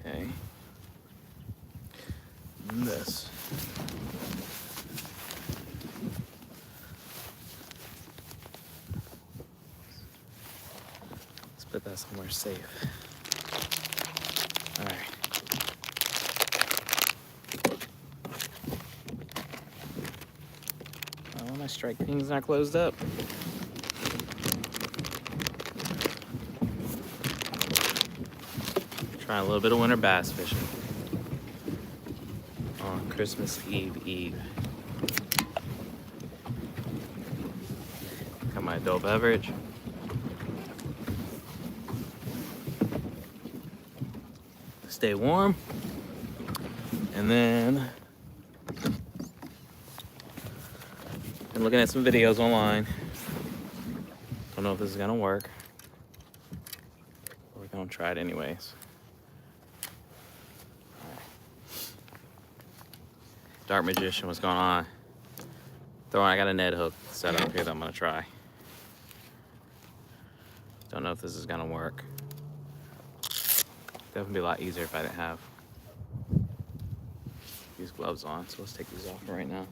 Okay. And this. Let's put that somewhere safe. All right. Oh, my strike ping's not closed up. Trying a little bit of winter bass fishing on Christmas Eve. Got my adult beverage. Stay warm. And then been looking at some videos online. Don't know if this is gonna work. We're gonna try it anyways. Dark Magician, what's going on? I got a Ned hook set up here that I'm gonna try. Don't know if this is gonna work. Definitely be a lot easier if I didn't have these gloves on. So let's take these off right now.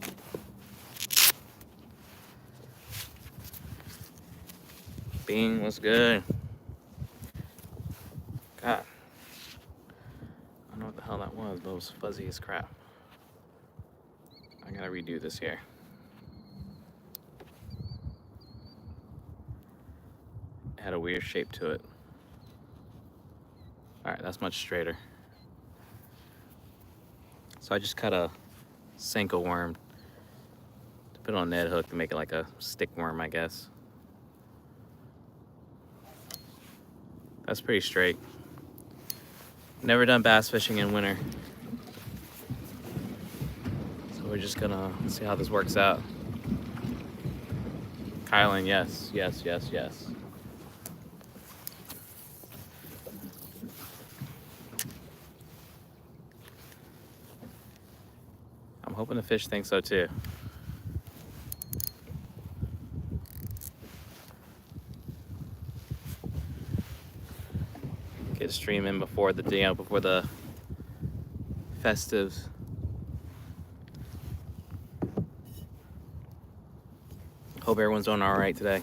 Bing, what's good? God, I don't know what the hell that was, but it was fuzzy as crap. I gotta redo this here. It had a weird shape to it. All right, that's much straighter. So I just cut a Senko worm to put on a Ned hook to make it like a stick worm, I guess. That's pretty straight. Never done bass fishing in winter. So we're just gonna see how this works out. Kylan, yes, yes, yes, yes. I'm hoping the fish think so too. Get a stream in before the before the festives. Hope everyone's doing all right today.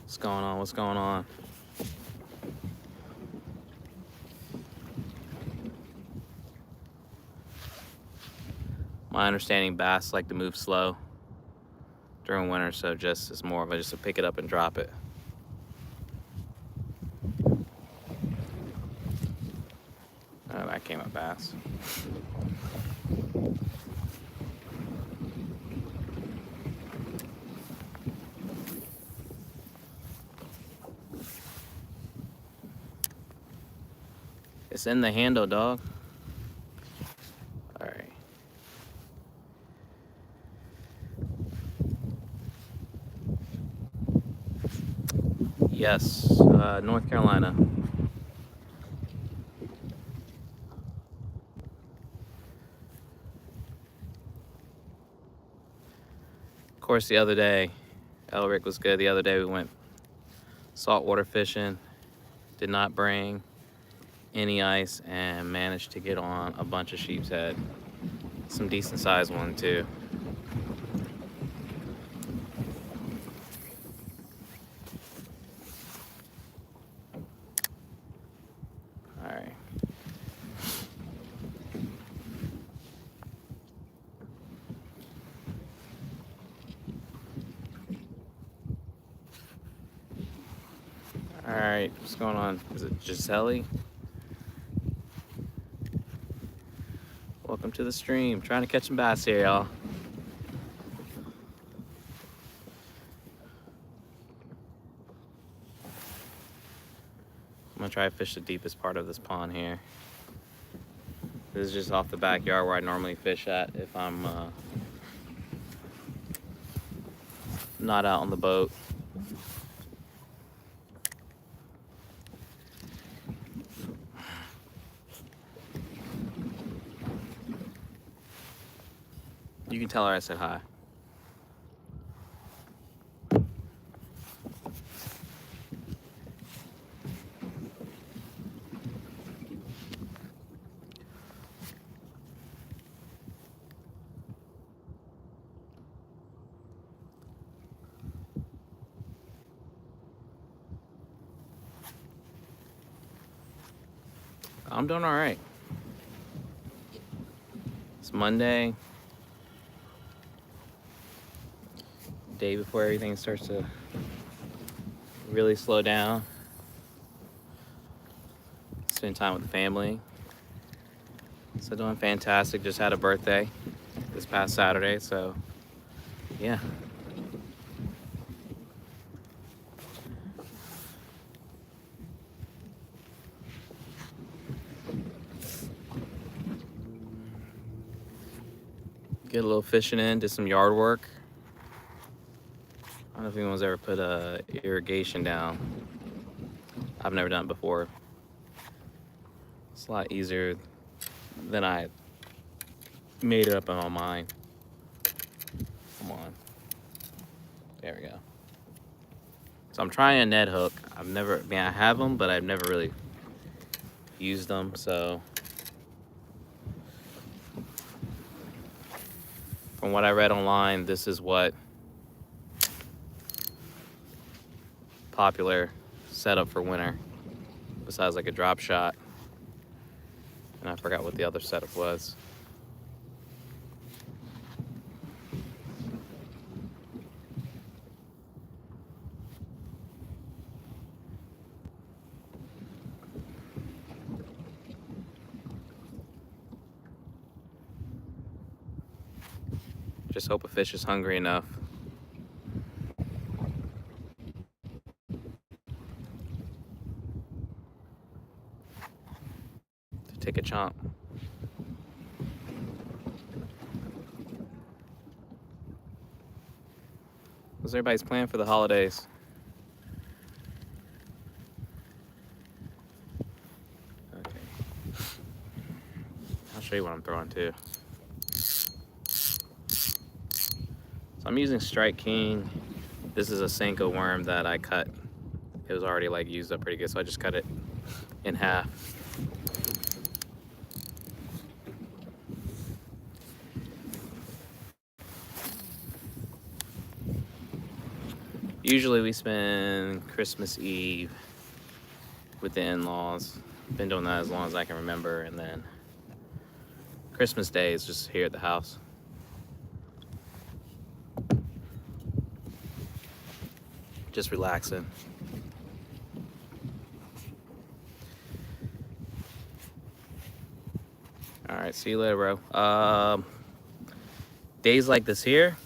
What's going on? What's going on? My understanding, bass like to move slow during winter, so just it's more of a just to pick it up and drop it. Oh, that came up bass. It's in the handle, dog. All right. Yes, North Carolina. Of course, the other day, Elric was good. The other day we went saltwater fishing. Did not bring any ice and managed to get on a bunch of sheep's head. Some decent sized one too. All right. All right, what's going on? Is it Gisele? Welcome to the stream. Trying to catch some bass here, y'all. I'm gonna try to fish the deepest part of this pond here. This is just off the backyard where I normally fish at if I'm not out on the boat. You can tell her I said hi. I'm doing all right. It's Monday, day before everything starts to really slow down. Spend time with the family. So doing fantastic. Just had a birthday this past Saturday, so yeah. Get a little fishing in, did some yard work. I don't know if anyone's ever put irrigation down. I've never done it before. It's a lot easier than I made it up in my mind. Come on. There we go. So I'm trying a Ned hook. I have them, but I've never really used them, so. From what I read online, this is what popular setup for winter, besides like a drop shot. And I forgot what the other setup was. Just hope a fish is hungry enough to take a chomp. What's everybody's plan for the holidays? Okay. I'll show you what I'm throwing too. So I'm using Strike King. This is a Senko worm that I cut. It was already like used up pretty good, so I just cut it in half. Usually we spend Christmas Eve with the in-laws. Been doing that as long as I can remember, and then Christmas Day is just here at the house. Just relaxing. All right, see you later, bro. Days like this here,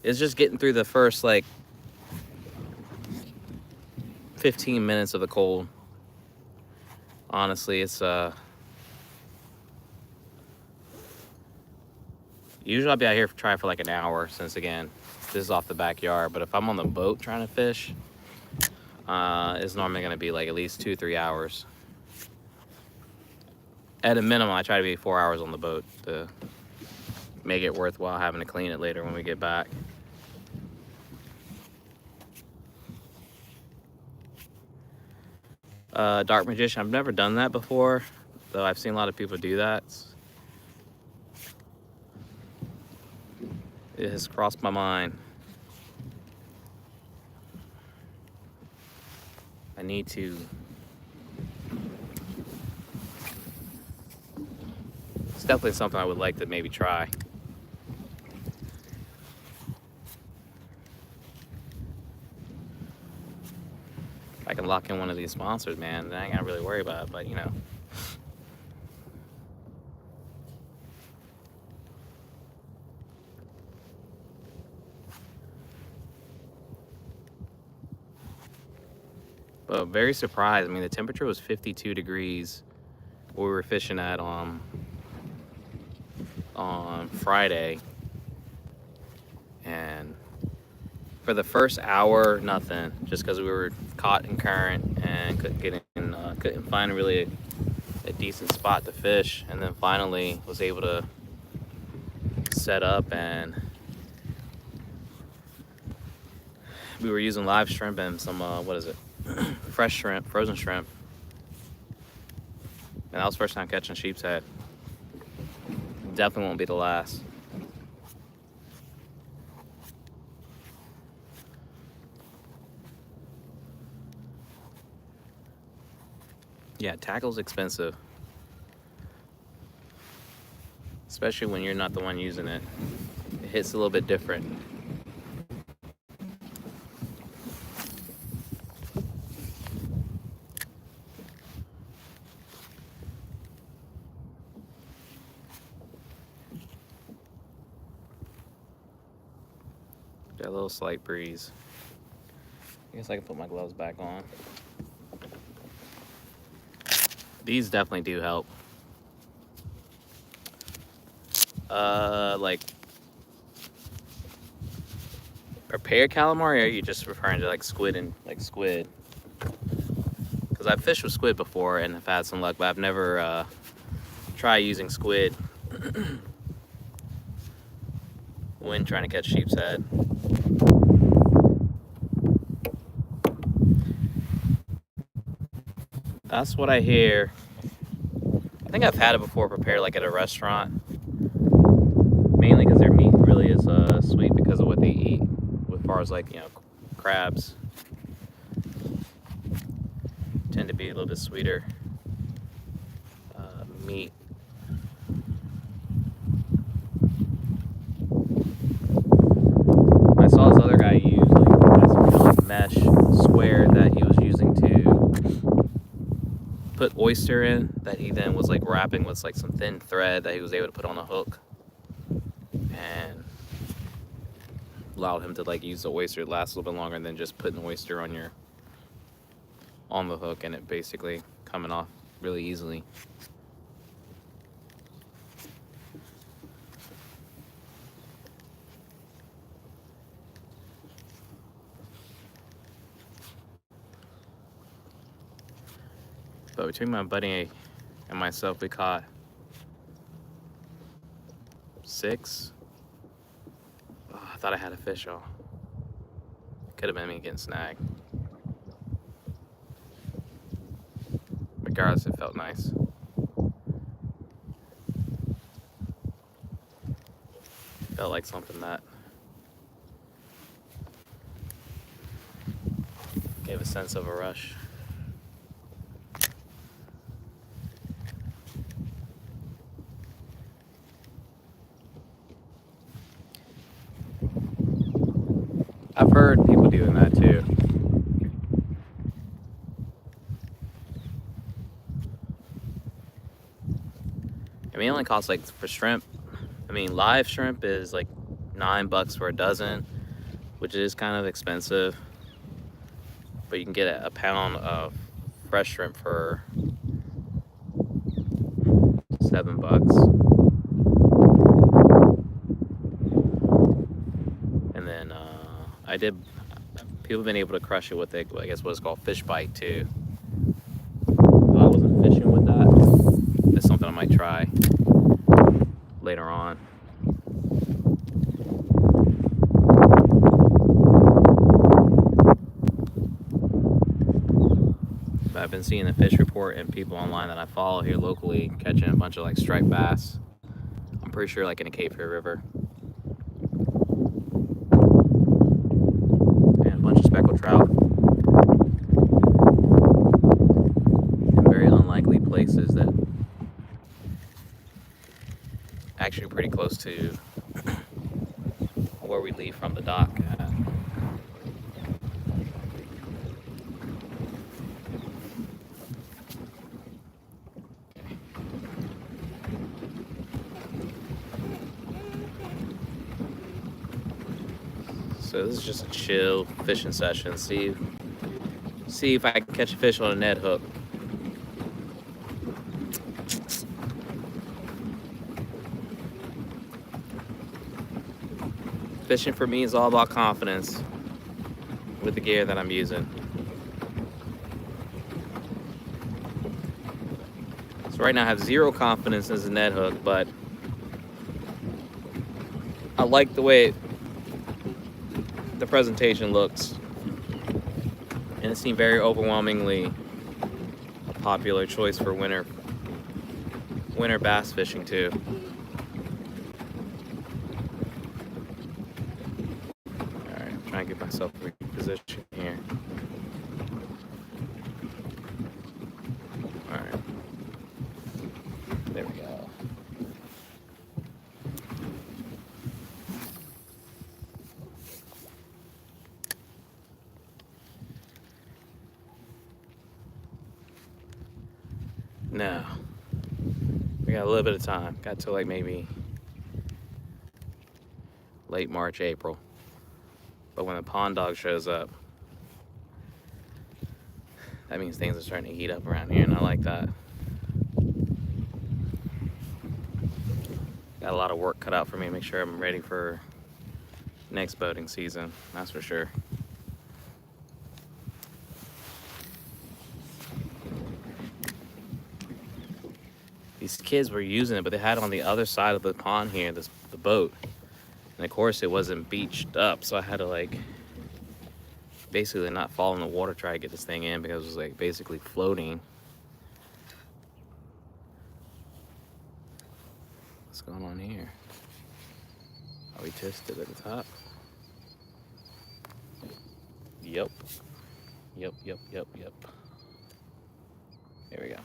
it's just getting through the first like 15 minutes of the cold. Honestly, it's usually I'll be out here try for like an hour, since again, this is off the backyard. But if I'm on the boat trying to fish, it's normally gonna be like at least 2-3 hours. At a minimum, I try to be 4 hours on the boat to make it worthwhile having to clean it later when we get back. Dark Magician, I've never done that before, though I've seen a lot of people do that. It has crossed my mind. I need to. It's definitely something I would like to maybe try. If I can lock in one of these sponsors, man, then I ain't gotta really worry about it, but you know. But very surprised. I mean, the temperature was 52 degrees where we were fishing at on Friday, and for the first hour, nothing, just because we were caught in current and couldn't find really a decent spot to fish. And then finally was able to set up, and we were using live shrimp and some fresh shrimp, frozen shrimp. And that was the first time catching sheep's head. Definitely won't be the last. Yeah, tackle's expensive, especially when you're not the one using it. It hits a little bit different. Got a little slight breeze. I guess I can put my gloves back on. These definitely do help. Like prepared calamari, or are you just referring to like squid and like squid? Because I've fished with squid before and have had some luck, but I've never tried using squid when trying to catch sheep's head. That's what I hear. I think I've had it before prepared like at a restaurant. Mainly because their meat really is sweet because of what they eat, as far as like, you know, crabs tend to be a little bit sweeter meat. I saw this other guy use like some kind of like mesh square that he was using to put oyster in, that he then was like wrapping with like some thin thread that he was able to put on a hook, and allowed him to like use the oyster to last a little bit longer than just putting the oyster on the hook and it basically coming off really easily. But between my buddy and myself, we caught 6. Oh, I thought I had a fish on. Could have been me getting snagged. Regardless, it felt nice. Felt like something that gave a sense of a rush. I've heard people doing that too. I mean, it only costs like for shrimp. I mean, live shrimp is like $9 for a dozen, which is kind of expensive. But you can get a pound of fresh shrimp for $7. And then people have been able to crush it with I guess what's called fish bite too. Though I wasn't fishing with that. It's something I might try later on. But I've been seeing the fish report and people online that I follow here locally catching a bunch of like striped bass. I'm pretty sure like in the Cape Fear River. And a bunch of speckled trout. In very unlikely places that actually pretty close to where we leave from the dock. So this is just a chill fishing session. See if I can catch a fish on a Ned hook. Fishing for me is all about confidence with the gear that I'm using. So right now I have zero confidence in the Ned hook, but I like the way the presentation looks, and it seemed very overwhelmingly a popular choice for winter bass fishing too. Alright, I'm trying to get myself repositioned here. No. We got a little bit of time. Got to like maybe late March, April. But when the pond dog shows up, that means things are starting to heat up around here, and I like that. Got a lot of work cut out for me to make sure I'm ready for next boating season, that's for sure. These kids were using it, but they had it on the other side of the pond here, the boat. And of course it wasn't beached up, so I had to like basically not fall in the water, try to get this thing in because it was like basically floating. What's going on here? Are we tested at the top? Yep. Yep. There we go.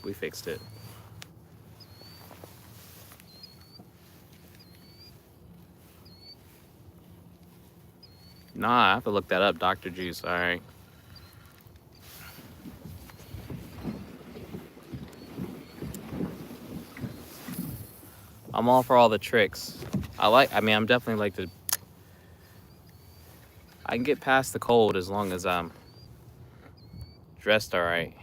We fixed it. Nah, I have to look that up. Dr. Juice, all right. I'm all for all the tricks. I'm definitely like I can get past the cold as long as I'm dressed all right.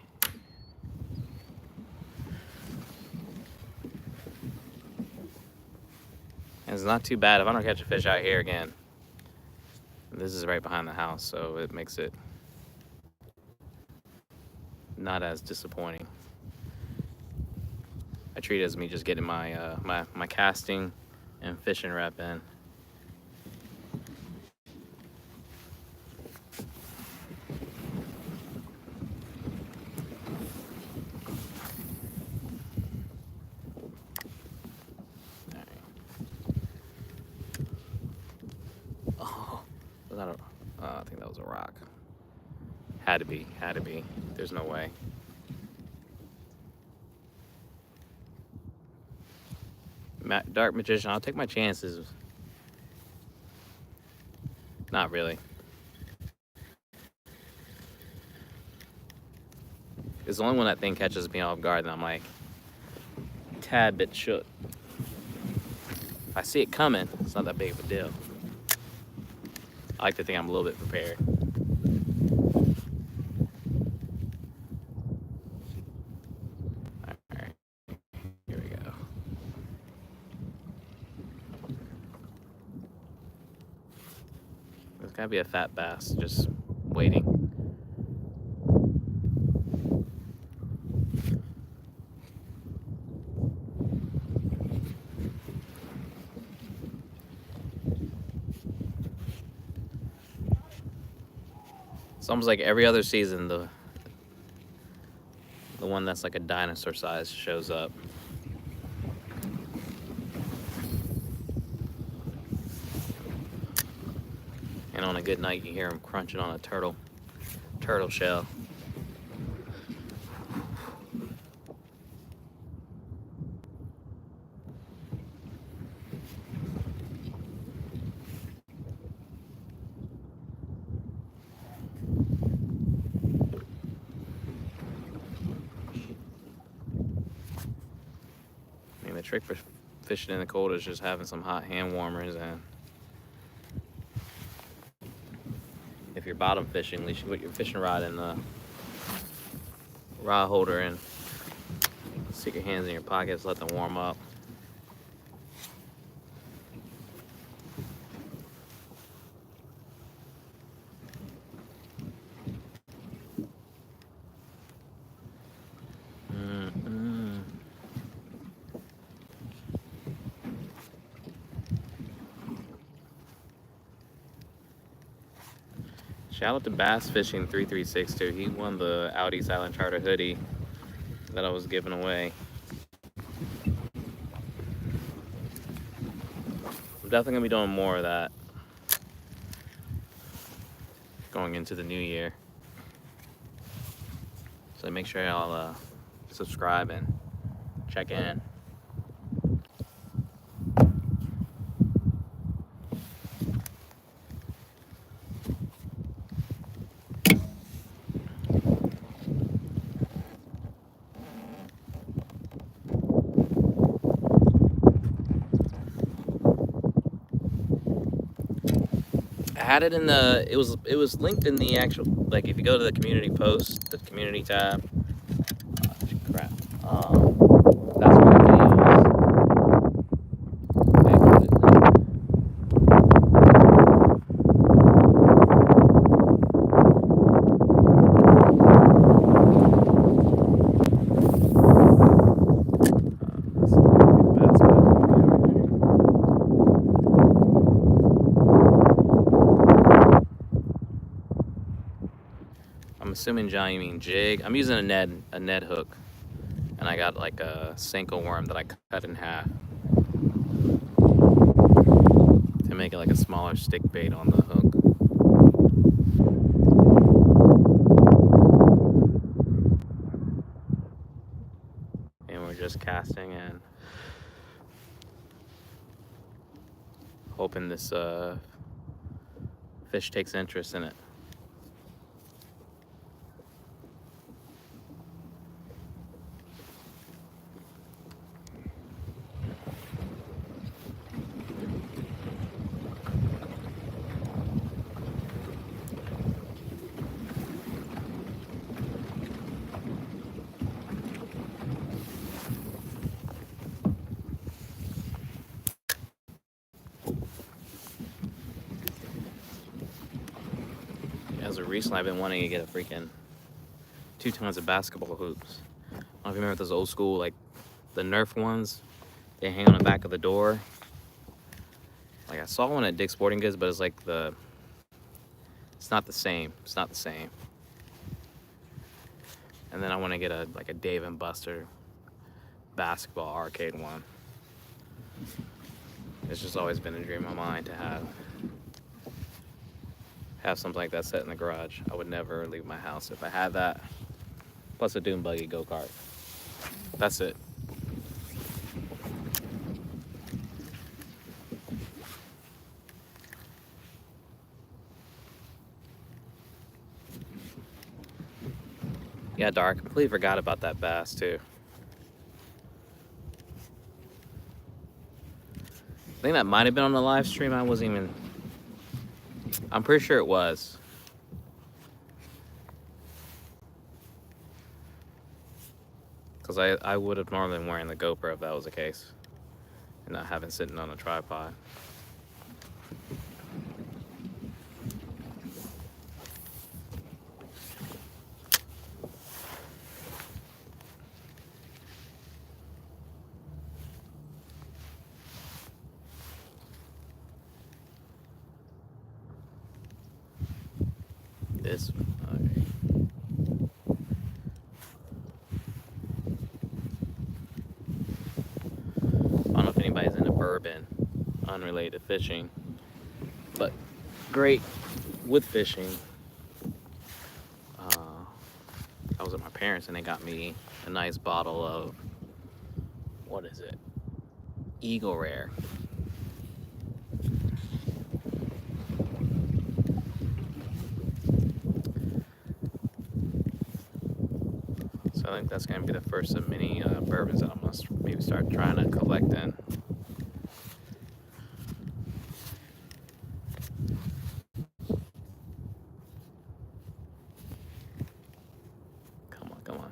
And it's not too bad if I don't catch a fish out here again. This is right behind the house, so it makes it not as disappointing. I treat it as me just getting my my casting and fishing rep in. Oh, was that I think that was a rock. Had to be. There's no way. Dark Magician, I'll take my chances. Not really. It's the only one that thing catches me off guard and I'm like, tad bit shook. If I see it coming, it's not that big of a deal. I like to think I'm a little bit prepared. All right, here we go. There's gotta be a fat bass just waiting. It's almost like every other season, the one that's like a dinosaur size shows up. And on a good night, you hear them crunching on a turtle shell. The trick for fishing in the cold is just having some hot hand warmers, and if you're bottom fishing, at least you put your fishing rod in the rod holder and stick your hands in your pockets, let them warm up. Shout out to Bass Fishing 336 too. He won the Audi Silent Charter hoodie that I was giving away. I'm definitely gonna be doing more of that going into the new year. So make sure y'all subscribe and check in. had it in the. It was linked in the actual, like, if you go to the community post, the community tab. Crap. That's what it I'm assuming, John, you mean jig. I'm using a Ned hook, and I got like a Senko worm that I cut in half to make it like a smaller stick bait on the hook. And we're just casting and hoping this fish takes interest in it. As of recently, I've been wanting to get a freaking 2 tons of basketball hoops. I don't know if you remember those old school, like the Nerf ones. They hang on the back of the door. Like, I saw one at Dick's Sporting Goods, but it's like it's not the same. It's not the same. And then I want to get a Dave and Buster basketball arcade one. It's just always been a dream of mine to have something like that set in the garage. I would never leave my house if I had that. Plus a dune buggy go-kart. That's it. Yeah, Dark. I completely forgot about that bass too. I think that might have been on the live stream. I'm pretty sure it was. Because I would have normally been wearing the GoPro if that was the case. And not having sitting on a tripod. This, okay. I don't know if anybody's into bourbon, unrelated to fishing, but great with fishing. I was at my parents and they got me a nice bottle of, what is it? Eagle Rare. So I think that's going to be the first of many bourbons that I'm going to maybe start trying to collect in. Come on, come on.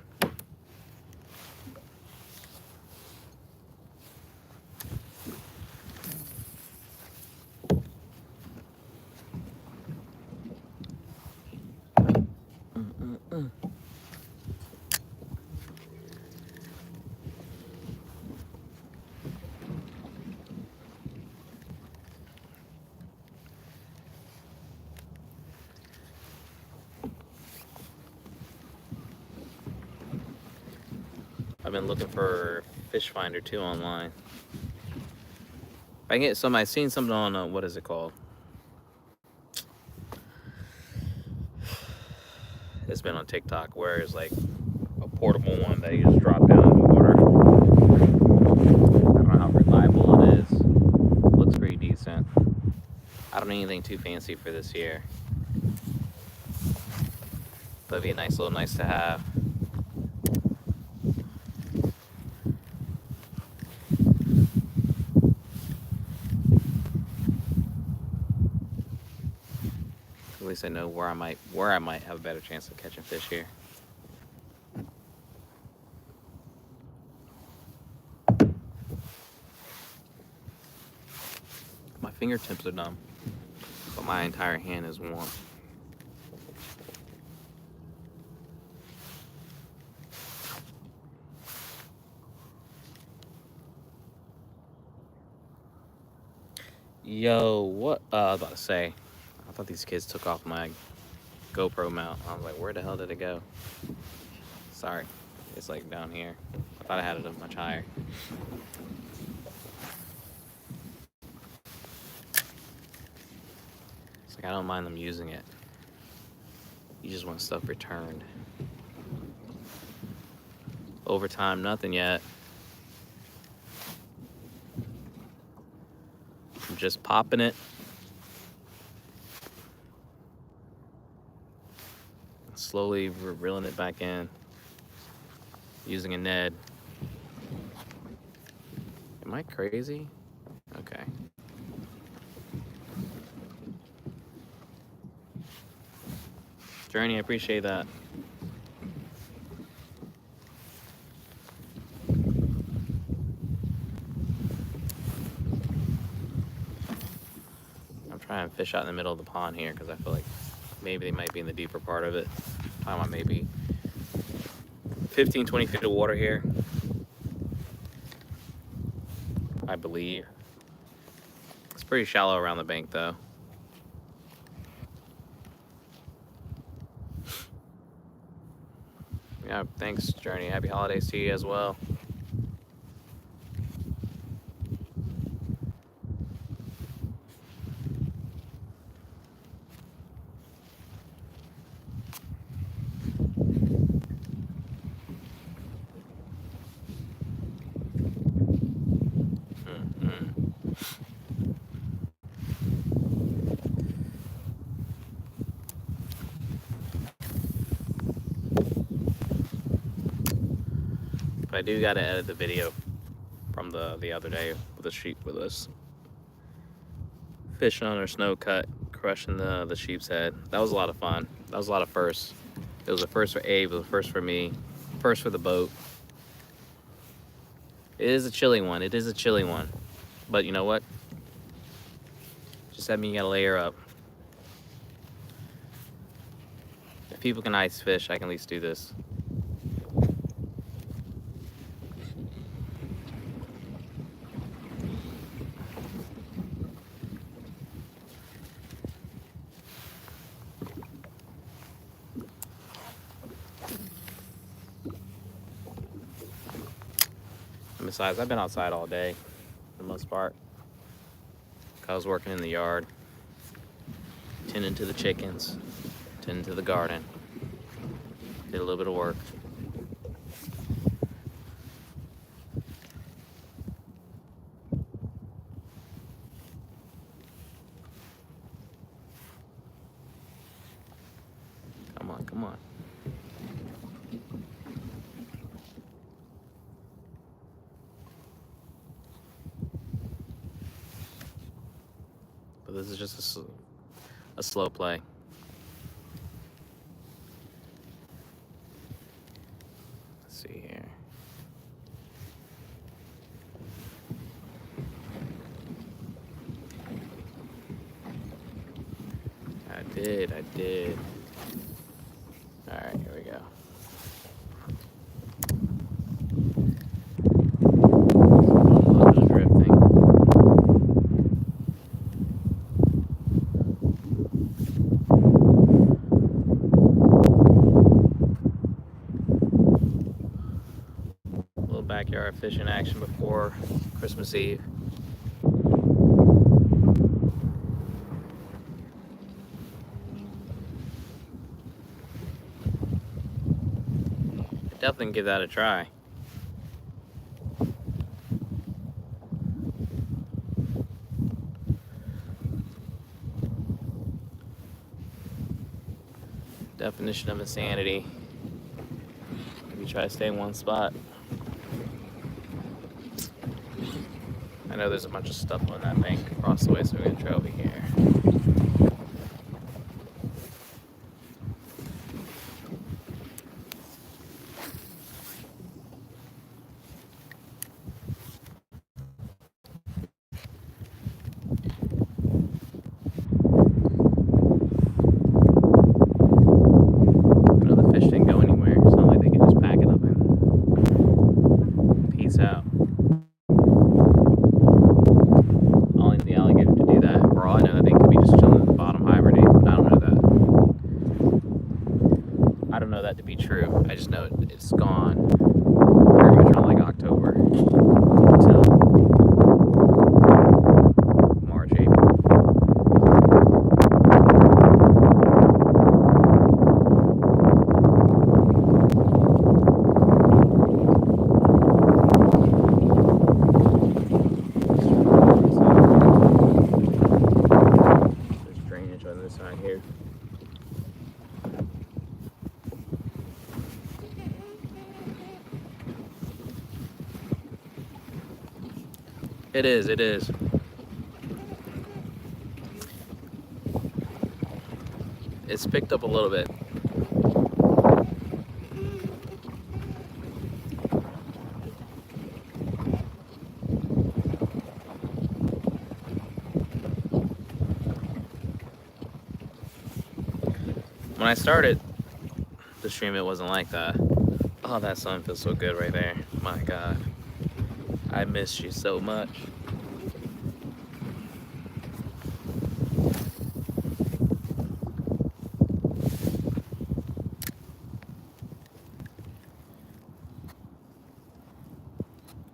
I've been looking for Fish Finder too online. I can get some. I've seen something on what is it called? It's been on TikTok where it's like a portable one that you just drop down in the water. I don't know how reliable it is. Looks pretty decent. I don't need anything too fancy for this year. But it'd be a nice to have. least I know where I might have a better chance of catching fish here. My fingertips are numb, but my entire hand is warm. Yo, what I was about to say, I thought these kids took off my GoPro mount. I was like, where the hell did it go? Sorry, it's like down here. I thought I had it up much higher. It's like I don't mind them using it. You just want stuff returned. Overtime, nothing yet. I'm just popping it. Slowly reeling it back in. Using a Ned. Am I crazy? Okay. Journey, I appreciate that. I'm trying to fish out in the middle of the pond here because I feel like maybe they might be in the deeper part of it. I'm talking about maybe 15, 20 feet of water here, I believe. It's pretty shallow around the bank though. Yeah, thanks, Journey. Happy holidays to you as well. I do gotta edit the video from the other day with the sheep with us fishing on our snow cut, crushing the sheep's head. That was a lot of fun. That was a lot of firsts. It was a first for Abe, it was a first for me, first for the boat. It is a chilly one. It is a chilly one. But you know what? Just that means you gotta layer up. If people can ice fish, I can at least do this. Besides, I've been outside all day, for the most part. I was working in the yard, tending to the chickens, tending to the garden. Did a little bit of work. Come on, come on. But this is just a slow play. Let's see here. I did. All right, here we go. A little bit of drifting. A little backyard fishing action before Christmas Eve. Definitely give that a try. Definition of insanity. If you try to stay in one spot. I know there's a bunch of stuff on that bank across the way, so we're gonna try over here. just know it's gone pretty much around like October until March, April. There's drainage on this side here. It is, it is. It's picked up a little bit. When I started the stream, it wasn't like that. Oh, that sun feels so good right there. My God. I miss you so much.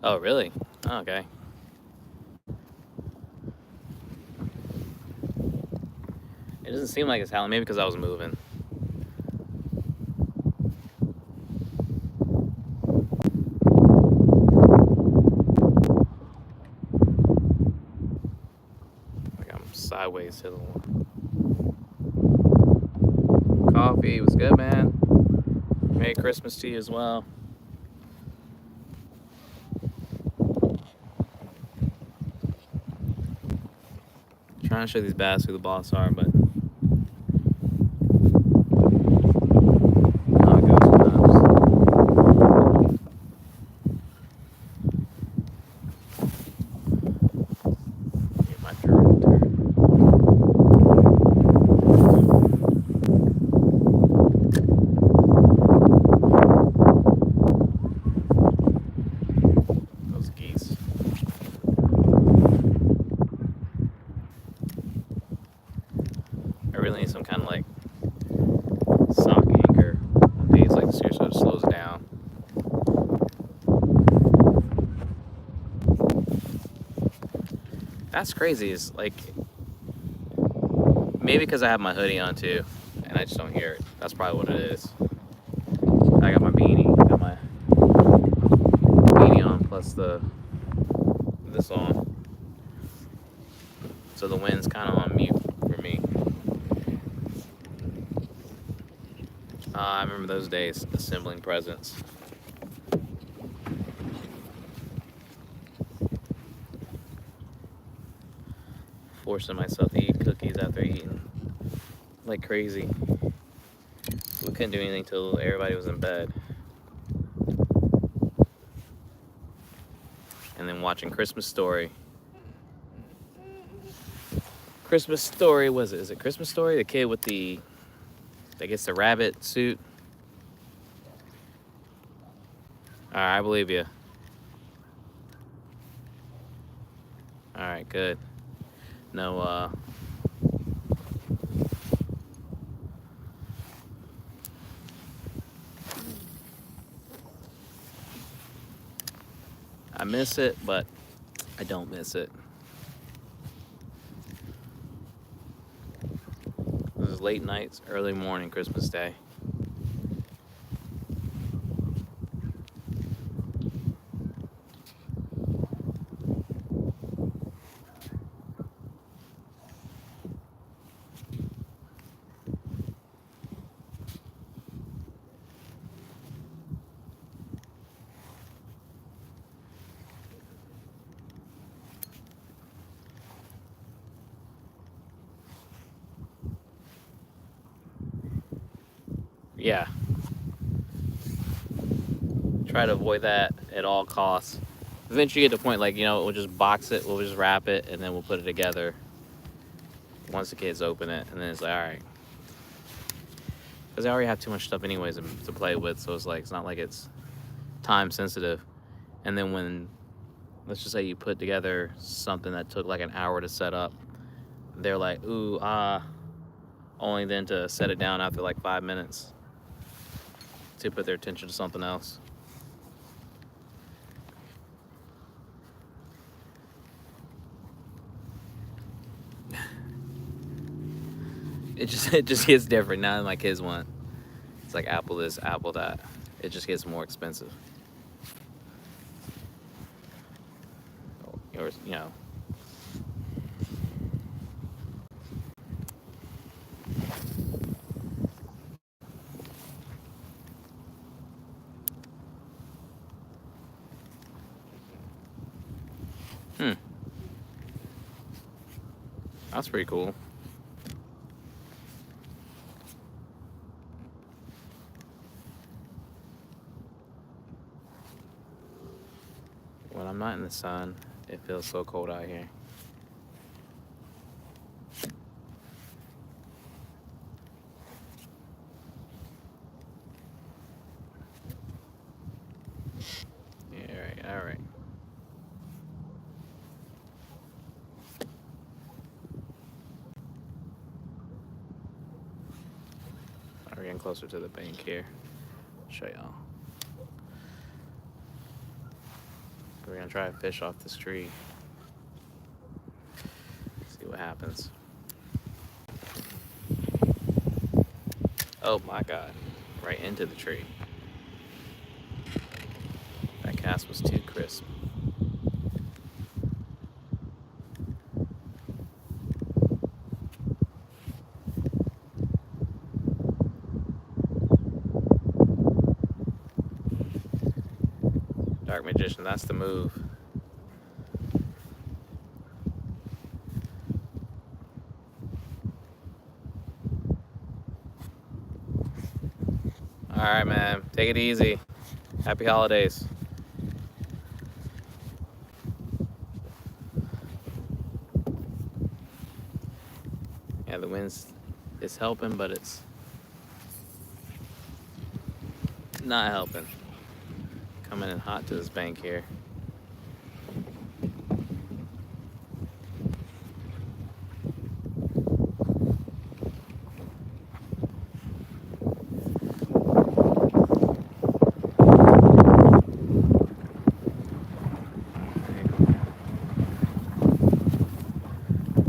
Oh, really? Oh, okay. It doesn't seem like it's howling. Maybe because I was moving. Like I'm sideways to the wall. Coffee was good, man. Merry Christmas to you as well. Trying to show these bats who the boss are, but how it goes sometimes. Get my turn. Those geese. I really need some kind of like sock anchor on days like this here so it slows down. That's crazy. Is like maybe because I have my hoodie on too, and I just don't hear it. That's probably what it is. I got my beanie, on, plus this on, so the wind's kind of on mute for me. I remember those days assembling presents. Forcing myself to eat cookies after eating like crazy. We couldn't do anything till everybody was in bed. And then watching Christmas Story. Christmas Story, is it Christmas Story? The kid with that gets the rabbit suit. Alright, I believe you. Alright, good. No, I miss it, but I don't miss it. This is late nights, early morning, Christmas Day. Yeah. Try to avoid that at all costs. Eventually you get to the point like, we'll just box it, we'll just wrap it, and then we'll put it together once the kids open it, and then it's like, alright. Because I already have too much stuff anyways to play with, so it's like, it's not like it's time sensitive. And then when, let's just say you put together something that took like an hour to set up, they're like, ooh, only then to set it down after like 5 minutes to put their attention to something else. It just gets different now than my kids want. It's like apple this, apple that. It just gets more expensive. Or, you know. That's pretty cool. When I'm not in the sun, it feels so cold out here. Yeah, all right. We're getting closer to the bank here. I'll show y'all. We're gonna try to fish off this tree. See what happens. Oh my God, right into the tree. That cast was too crisp. Dark Magician, that's the move. All right, man, take it easy. Happy holidays. Yeah, the wind's is helping, but it's not helping. Coming in hot to this bank here.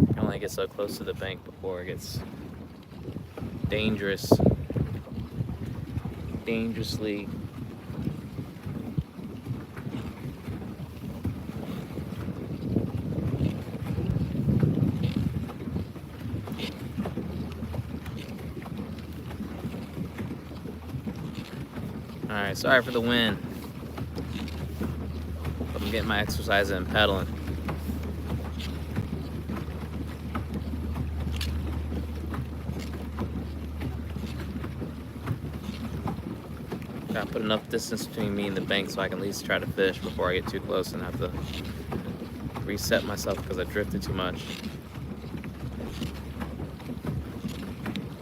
You only get so close to the bank before it gets dangerously. All right, sorry for the wind. I'm getting my exercise in pedaling. Gotta put enough distance between me and the bank so I can at least try to fish before I get too close and have to reset myself because I drifted too much.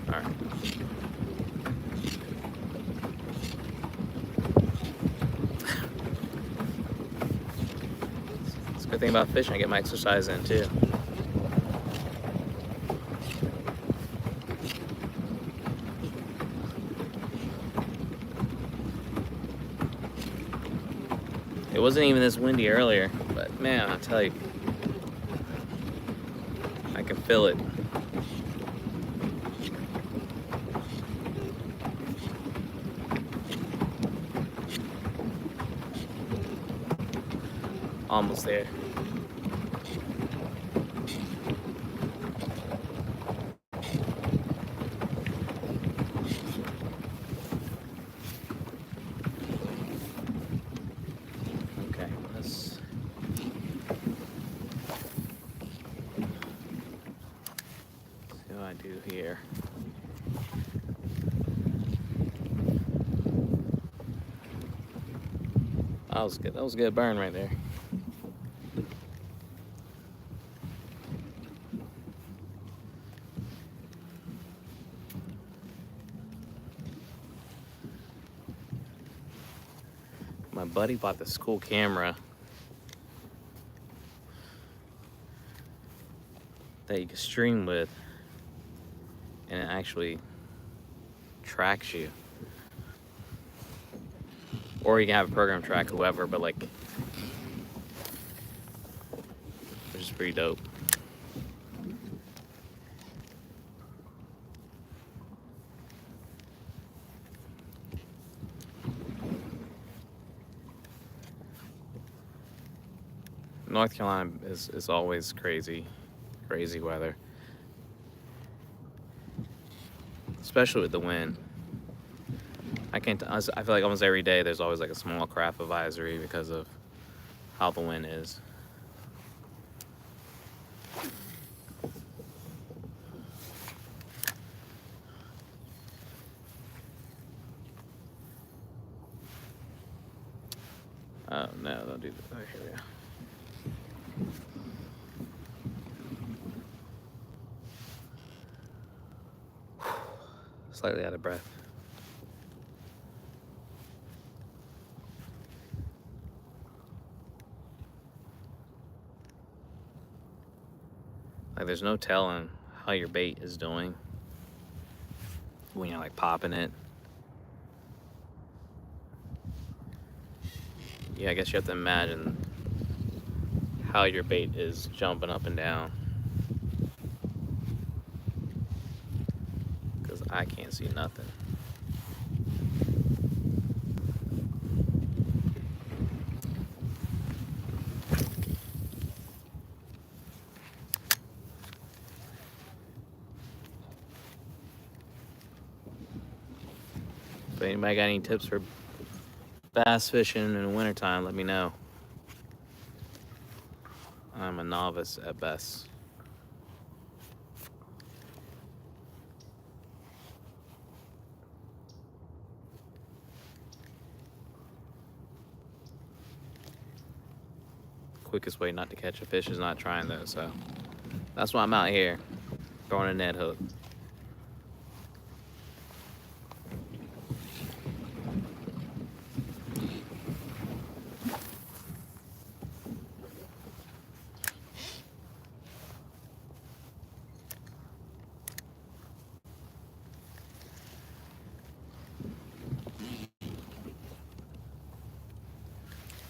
All right. It's a good thing about fishing, I get my exercise in too. It wasn't even this windy earlier, but man, I'll tell you, I can feel it. Almost there. Okay, let's see what I do here. That was good. That was a good burn right there. My buddy bought this cool camera that you can stream with, and it actually tracks you. Or you can have a program track whoever, but like, which is pretty dope. North Carolina is always crazy weather, especially with the wind. I feel like almost every day there's always like a small craft advisory because of how the wind is. Oh no, don't do that. Oh, here we go. Slightly out of breath. Like there's no telling how your bait is doing when you're like popping it. Yeah, I guess you have to imagine how your bait is jumping up and down. Because I can't see nothing. If anybody got any tips for bass fishing in the wintertime, let me know. I'm a novice at best. Quickest way not to catch a fish is not trying though, so that's why I'm out here throwing a net hook.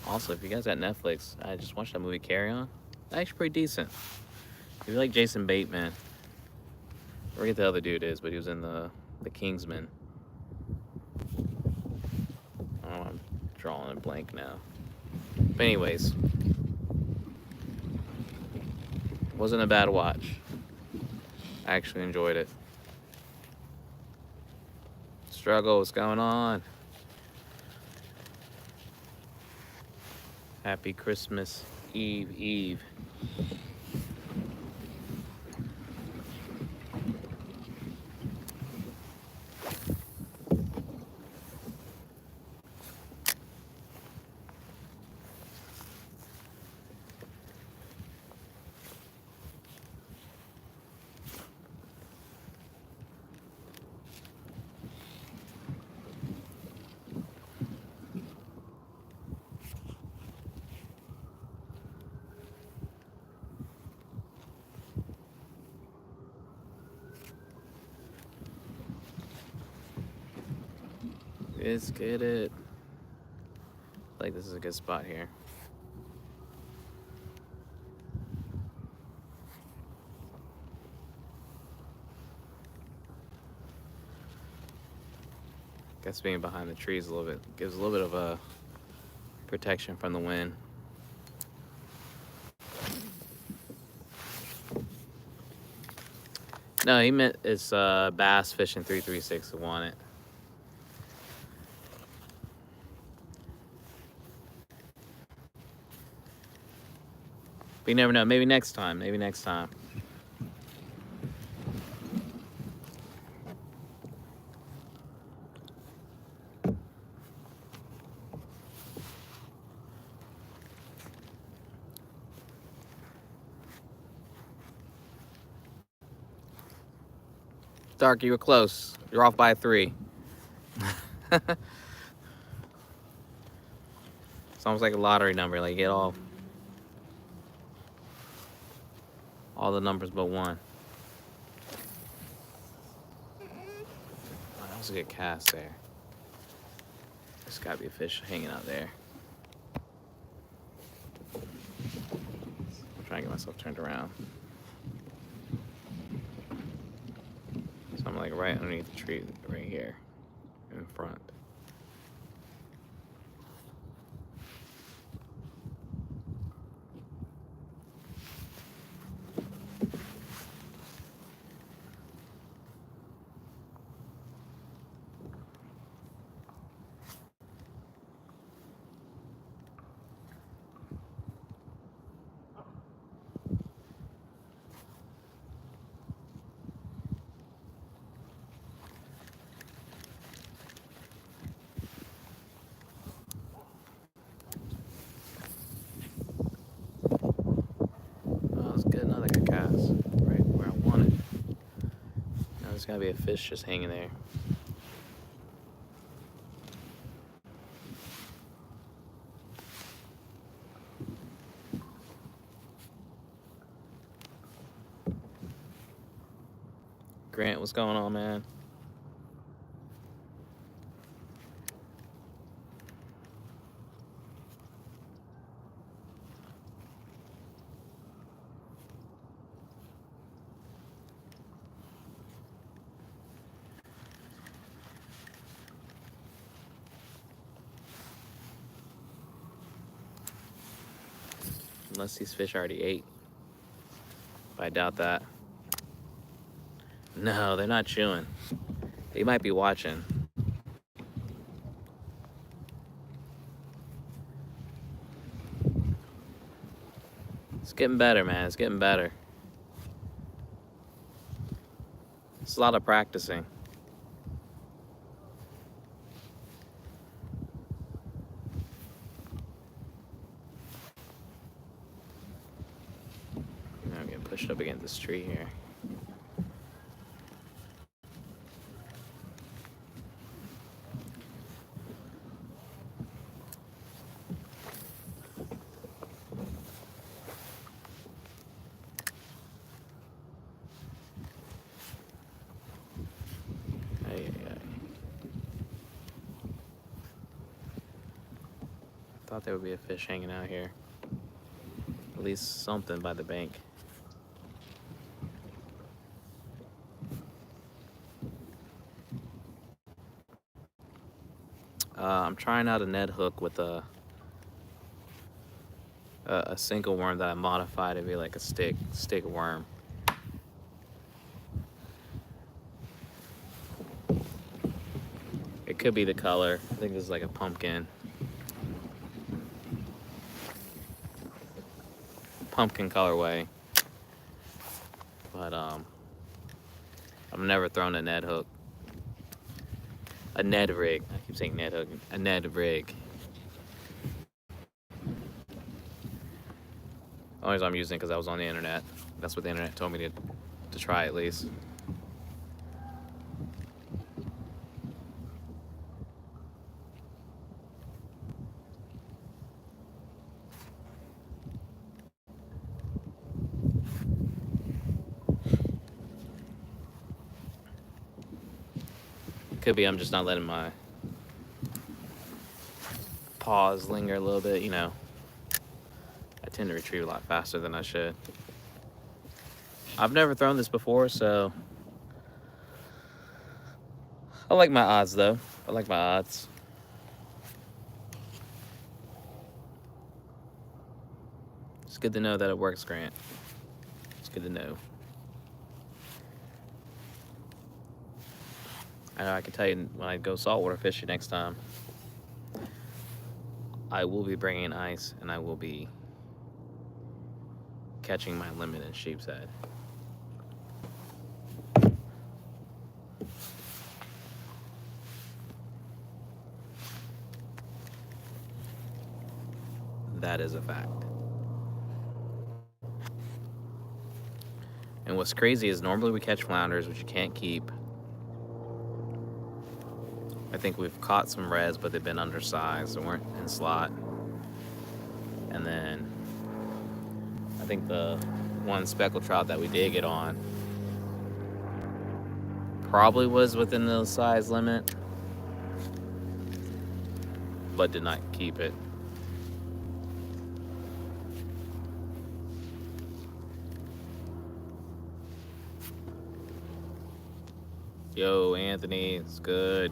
Also, if you guys got Netflix, I just watched that movie Carry On. Actually pretty decent. If you like Jason Bateman, I forget the other dude is, but he was in the Kingsman. Oh, I'm drawing a blank now. But anyways, wasn't a bad watch. I actually enjoyed it. Struggle, what's going on? Happy Christmas Eve. Let's get it. Like this is a good spot here. Guess being behind the trees a little bit gives a little bit of a protection from the wind. No, he meant it's Bass Fishing 336 who won it. But you never know. Maybe next time. Dark, you were close. You're off by 3. It's almost like a lottery number. Like you get all the numbers but one. Oh, that was a good cast there. There's gotta be a fish hanging out there. I'm trying to get myself turned around. So I'm like right underneath the tree right here in front. Let's get another good cast right where I want it. Now there's gotta be a fish just hanging there. Grant, what's going on, man? Unless these fish already ate. But I doubt that. No, they're not chewing. They might be watching. It's getting better, man. It's getting better. It's a lot of practicing. I'm getting pushed up against this tree here. Thought there would be a fish hanging out here. At least something by the bank. I'm trying out a Ned hook with a single worm that I modified to be like a stick worm. It could be the color. I think this is like a pumpkin colorway. But I've never thrown a Ned hook. A Ned rig. I keep saying Ned hook. A Ned rig. Only reason I'm using it because I was on the internet. That's what the internet told me to try at least. Could be I'm just not letting my paws linger a little bit, you know. I tend to retrieve a lot faster than I should. I've never thrown this before, so I like my odds though. I like my odds. It's good to know that it works, Grant. It's good to know. I know I can tell you when I go saltwater fishing next time, I will be bringing ice and I will be catching my limit in sheep's head. That is a fact. And what's crazy is normally we catch flounders, which you can't keep. I think we've caught some reds, but they've been undersized. They weren't in slot. And then I think the one speckled trout that we did get on probably was within the size limit. but did not keep it. Yo, Anthony, it's good.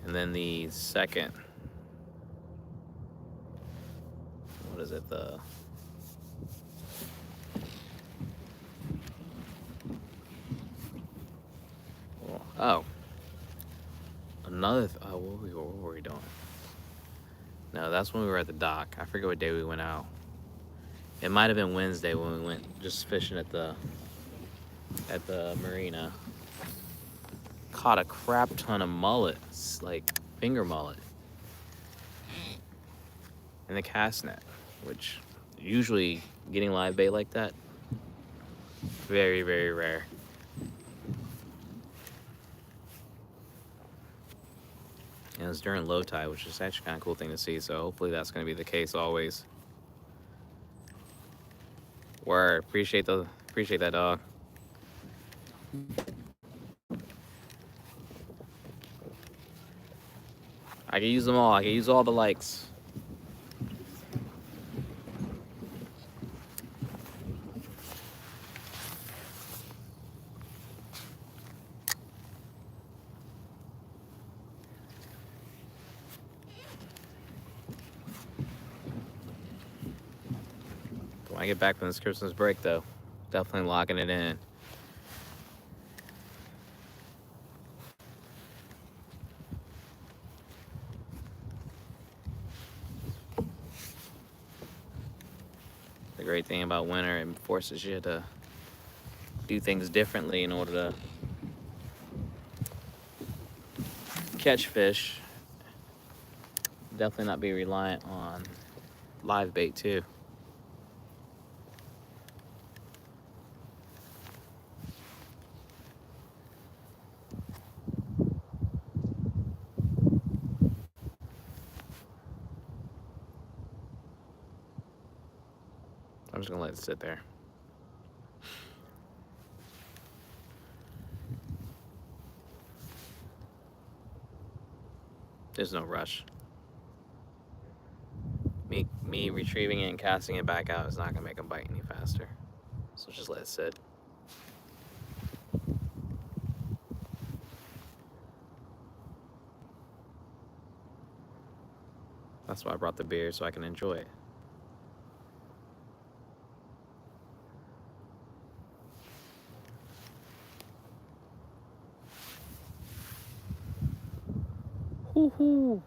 And then the second, what is it? Another. What were we doing? No, that's when we were at the dock. I forget what day we went out. It might have been Wednesday when we went just fishing at the marina. Caught a crap ton of mullets, like finger mullet, in the cast net, which usually getting live bait like that, very, very rare. And it was during low tide, which is actually kind of a cool thing to see. So hopefully that's going to be the case always. Word, appreciate that, dog. I can use them all. I can use all the likes. When I get back from this Christmas break, though, definitely locking it in. The great thing about winter, it forces you to do things differently in order to catch fish. Definitely not be reliant on live bait too. I'm just gonna let it sit there. There's no rush. Me retrieving it and casting it back out is not gonna make them bite any faster. So just let it sit. That's why I brought the beer, so I can enjoy it. Woohoo!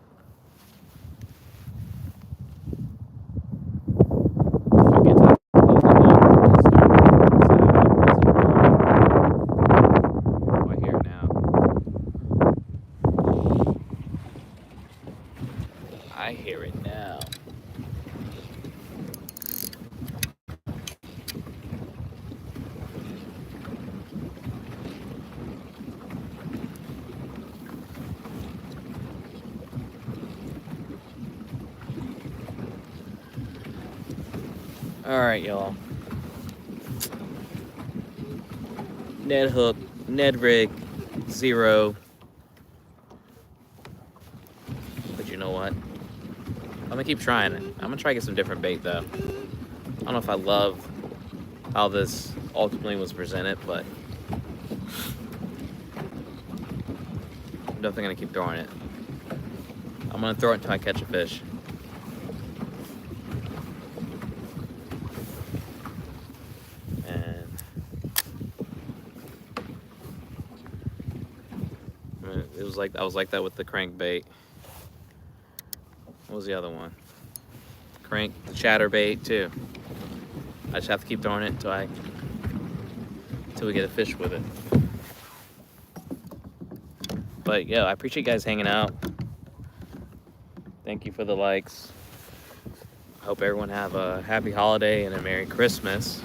I hear it now. All right, y'all. Ned hook, Ned rig, 0. But you know what? I'm gonna keep trying it. I'm gonna try to get some different bait though. I don't know if I love how this ultimately was presented, but I'm definitely gonna keep throwing it. I'm gonna throw it until I catch a fish. And I mean, I was like that with the crankbait. What was the other one? Crank chatterbait too. I just have to keep throwing it until we get a fish with it. But yeah, I appreciate you guys hanging out. Thank you for the likes. I hope everyone have a happy holiday and a Merry Christmas.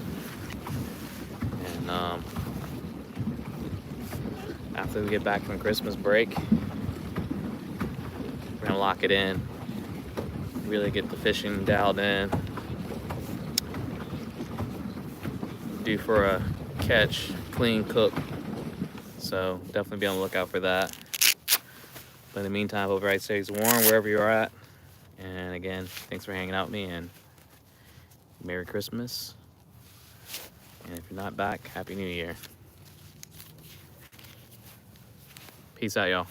And after we get back from Christmas break, we're gonna lock it in. Really get the fishing dialed in. Due for a catch, clean cook. So definitely be on the lookout for that. But in the meantime, I hope everybody stays warm wherever you're at. And again, thanks for hanging out with me, and Merry Christmas. And if you're not back, Happy New Year. Peace out, y'all.